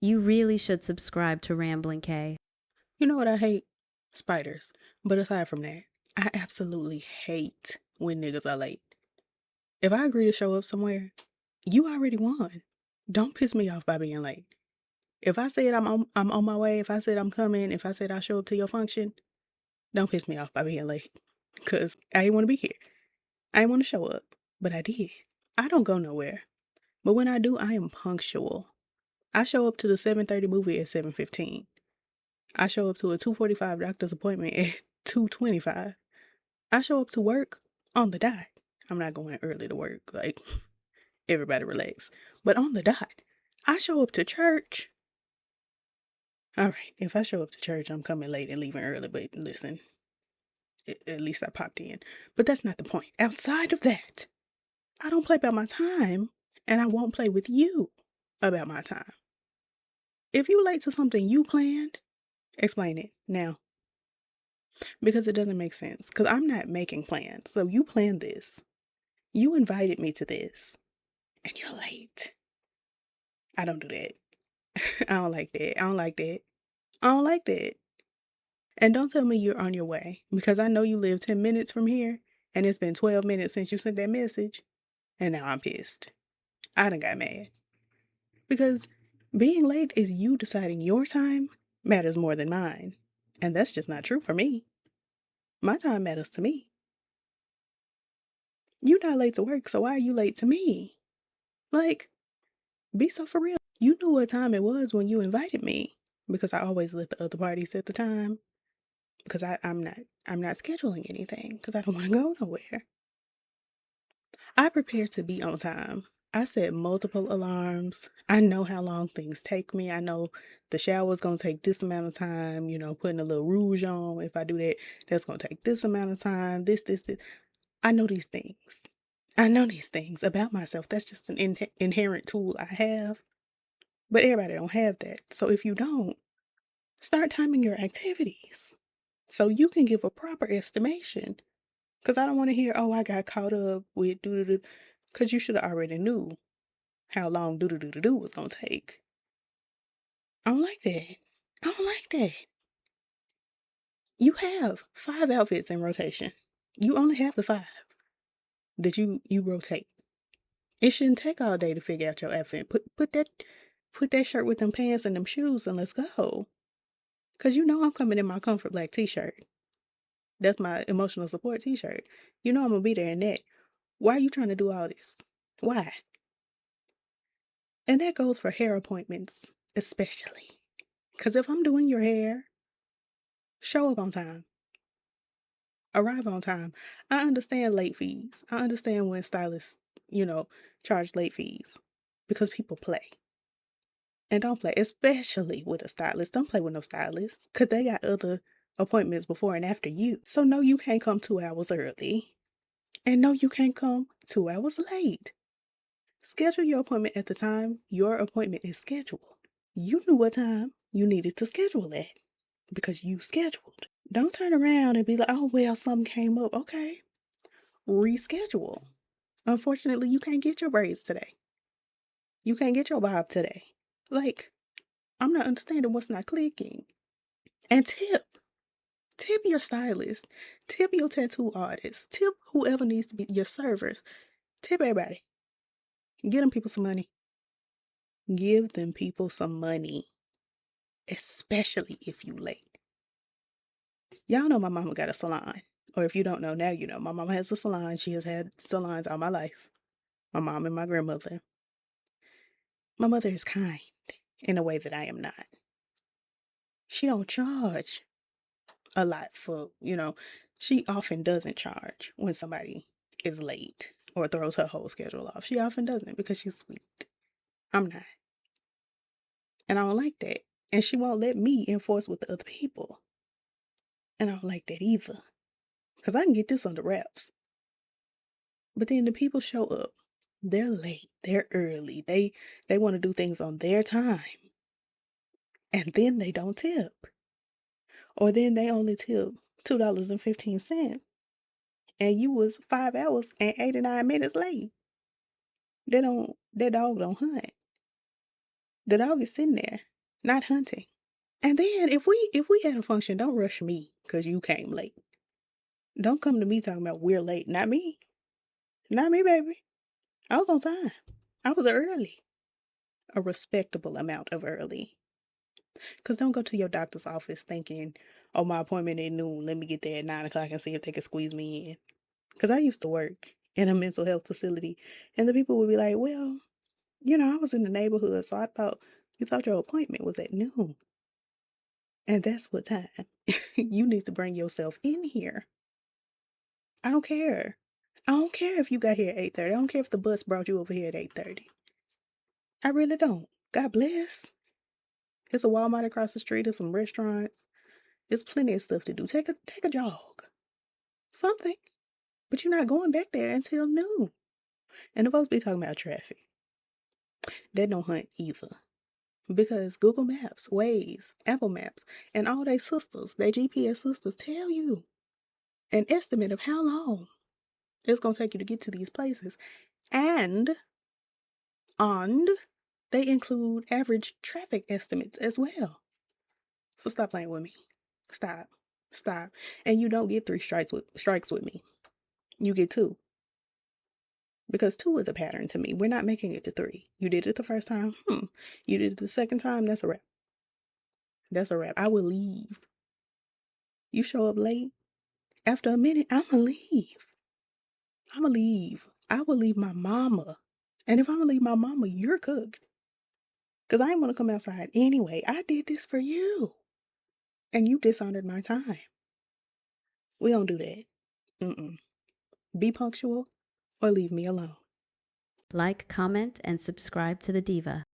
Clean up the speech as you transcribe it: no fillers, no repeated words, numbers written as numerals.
You really should subscribe to Rambling K. You know what I hate? Spiders. But aside from that, I absolutely hate when niggas are late. If I agree to show up somewhere, you already won. Don't piss me off by being late. If I said I'm on my way, if I said I'm coming, if I said I'll show up to your function, don't piss me off by being late. Cause I didn't want to be here. I didn't want to show up. But I did. I don't go nowhere. But when I do, I am punctual. I show up to the 7:30 movie at 7:15. I show up to a 2:45 doctor's appointment at 2:25. I show up to work on the dot. I'm not going early to work. Like, everybody relax. But on the dot. I show up to church. All right, if I show up to church, I'm coming late and leaving early. But listen, at least I popped in. But that's not the point. Outside of that, I don't play about my time, and I won't play with you about my time. If you late to something you planned, explain it now. Because it doesn't make sense. Because I'm not making plans. So you planned this. You invited me to this. And you're late. I don't do that. I don't like that. I don't like that. I don't like that. And don't tell me you're on your way. Because I know you live 10 minutes from here. And it's been 12 minutes since you sent that message. And now I'm pissed. I done got mad. Because being late is you deciding your time matters more than mine. And that's just not true for me. My time matters to me. You're not late to work, so why are you late to me? Like, be so for real. You knew what time it was when you invited me. Because I always let the other parties set the time. Because I'm not scheduling anything. Because I don't want to go nowhere. I prepare to be on time. I set multiple alarms. I know how long things take me. I know the shower's gonna take this amount of time, putting a little rouge on. If I do that, that's gonna take this amount of time. This. I know these things. I know these things about myself. That's just an inherent tool I have. But everybody don't have that. So if you don't, start timing your activities so you can give a proper estimation. Because I don't want to hear, oh, I got caught up with do-do-do. Because you should have already knew how long do-do-do-do was going to take. I don't like that. I don't like that. You have 5 outfits in rotation. You only have the 5 that you rotate. It shouldn't take all day to figure out your outfit. Put that shirt with them pants and them shoes and let's go. Cause you know I'm coming in my comfort black t-shirt. That's my emotional support t-shirt. You know I'm gonna be there in that. Why are you trying to do all this? Why? And that goes for hair appointments, especially. Cause if I'm doing your hair, show up on time. Arrive on time. I understand late fees. I understand when stylists, charge late fees. Because people play. And don't play, especially with a stylist. Don't play with no stylist, because they got other appointments before and after you. So, no, you can't come 2 hours early. And no, you can't come 2 hours late. Schedule your appointment at the time your appointment is scheduled. You knew what time you needed to schedule it because you scheduled. Don't turn around and be like, oh, well, something came up. Okay, reschedule. Unfortunately, you can't get your braids today. You can't get your bob today. Like, I'm not understanding what's not clicking. And tip. Tip your stylist. Tip your tattoo artist. Tip whoever needs to be your servers. Tip everybody. Get them people some money. Give them people some money. Especially if you late. Y'all know my mama got a salon. Or if you don't know, now you know. My mama has a salon. She has had salons all my life. My mom and my grandmother. My mother is kind in a way that I am not. She don't charge a lot for, she often doesn't charge when somebody is late or throws her whole schedule off. She often doesn't because she's sweet. I'm not. And I don't like that. And she won't let me enforce with the other people. And I don't like that either. Because I can get this under wraps. But then the people show up. They're late. They're early. They want to do things on their time. And then they don't tip. Or then they only tip $2.15. And you was 5 hours and 89 minutes late. That dog don't hunt. The dog is sitting there, not hunting. And then if we had a function, don't rush me because you came late. Don't come to me talking about we're late. Not me. Not me, baby. I was on time. I was early. A respectable amount of early. Because don't go to your doctor's office thinking, oh, my appointment at noon. Let me get there at 9 o'clock and see if they can squeeze me in. Because I used to work in a mental health facility. And the people would be like, well, I was in the neighborhood, so I thought you thought your appointment was at noon. And that's what time. You need to bring yourself in here. I don't care. I don't care if you got here at 8:30. I don't care if the bus brought you over here at 8:30. I really don't. God bless. There's a Walmart across the street. There's some restaurants. There's plenty of stuff to do. Take a jog. Something. But you're not going back there until noon. And the folks be talking about traffic. That don't hunt either. Because Google Maps, Waze, Apple Maps, and all they sisters, they GPS sisters tell you an estimate of how long it's going to take you to get to these places. And they include average traffic estimates as well. So stop playing with me. Stop. Stop. And you don't get 3 strikes with me. You get 2. Because 2 is a pattern to me. We're not making it to 3. You did it the first time. You did it the second time. That's a wrap. That's a wrap. I will leave. You show up late. After a minute, I'ma leave. I'ma leave. I will leave my mama. And if I'ma leave my mama, you're cooked. Because I ain't want to come outside anyway. I did this for you. And you dishonored my time. We don't do that. Mm-mm. Be punctual or leave me alone. Like, comment, and subscribe to the Diva.